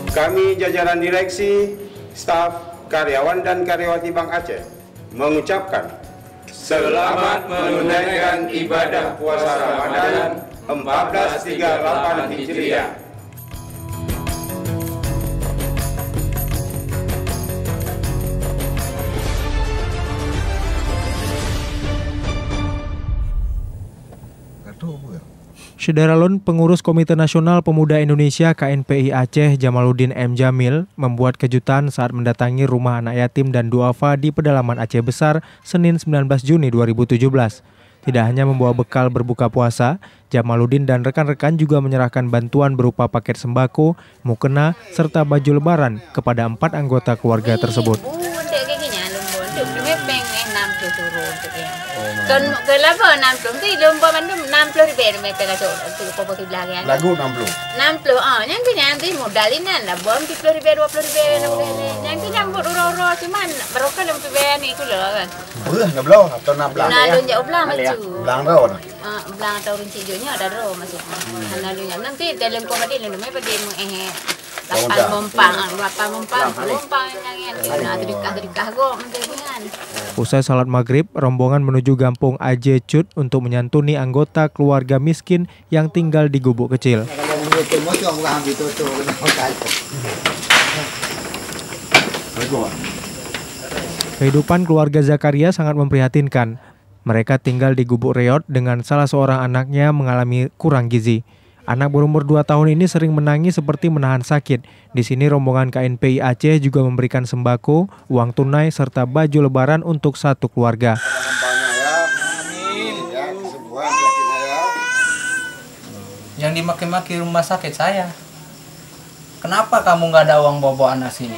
Kami jajaran direksi, staf, karyawan dan karyawati Bank Aceh mengucapkan selamat menunaikan ibadah puasa Ramadan 1438 Hijriah. Syederalun pengurus Komite Nasional Pemuda Indonesia KNPI Aceh Jamaluddin M. Jamil membuat kejutan saat mendatangi rumah anak yatim dan duafa di pedalaman Aceh Besar Senin 19 Juni 2017. Tidak hanya membawa bekal berbuka puasa, Jamaluddin dan rekan-rekan juga menyerahkan bantuan berupa paket sembako, mukena, serta baju lebaran kepada 4 anggota keluarga tersebut. Lagu 60. Yang nanti modalinan lah bom 10.000 20.000 yang nyambut uro-uro cuman barokah dalam PBN itu loh kan. Nggak belum atau 16 nah lu jauh belah maju. Belang rawon. Belang atau rinci hijaunya ada ro masuk. Lalunya nanti dalam komedi lu namanya pada lapan mumpang yang terikah go menterian. Usai salat maghrib, rombongan menuju Kampung Aje Cut untuk menyantuni anggota keluarga miskin yang tinggal di gubuk kecil. Kehidupan keluarga Zakaria sangat memprihatinkan. Mereka tinggal di gubuk reot dengan salah seorang anaknya mengalami kurang gizi. Anak berumur 2 tahun ini sering menangis seperti menahan sakit. Di sini rombongan KNPI Aceh juga memberikan sembako, uang tunai, serta baju lebaran untuk satu keluarga. Yang dimaki-maki rumah sakit saya. Kenapa kamu nggak ada uang bawa anak sini?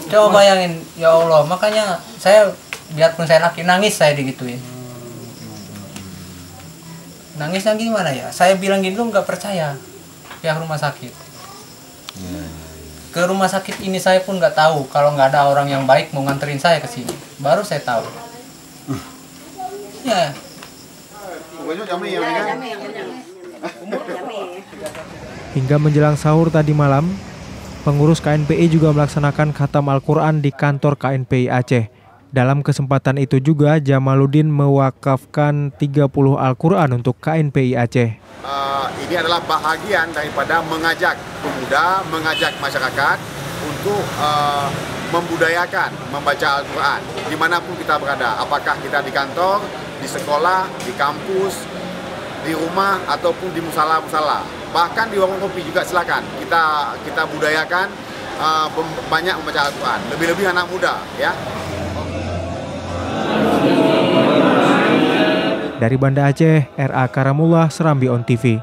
Coba bayangin, ya Allah. Makanya saya, biarpun saya laki, nangis saya digituin. Nangisnya gimana ya? Saya bilang gitu nggak percaya pihak rumah sakit. Ke rumah sakit ini saya pun nggak tahu kalau nggak ada orang yang baik mau nganterin saya ke sini. Baru saya tahu. Ya. Hingga menjelang sahur tadi malam, pengurus KNPI juga melaksanakan khatam Al-Quran di kantor KNPI Aceh. Dalam kesempatan itu juga Jamaluddin mewakafkan 30 Al-Quran untuk KNPI Aceh. Ini adalah bahagian daripada mengajak pemuda, mengajak masyarakat untuk membudayakan membaca Al-Quran dimanapun kita berada. Apakah kita di kantor, di sekolah, di kampus, di rumah, ataupun di musala-musala. Bahkan di warung kopi juga silakan. Kita budayakan banyak membaca Al-Quran. Lebih-lebih anak muda, ya. Dari Banda Aceh, R.A. Karamullah, Serambi On TV.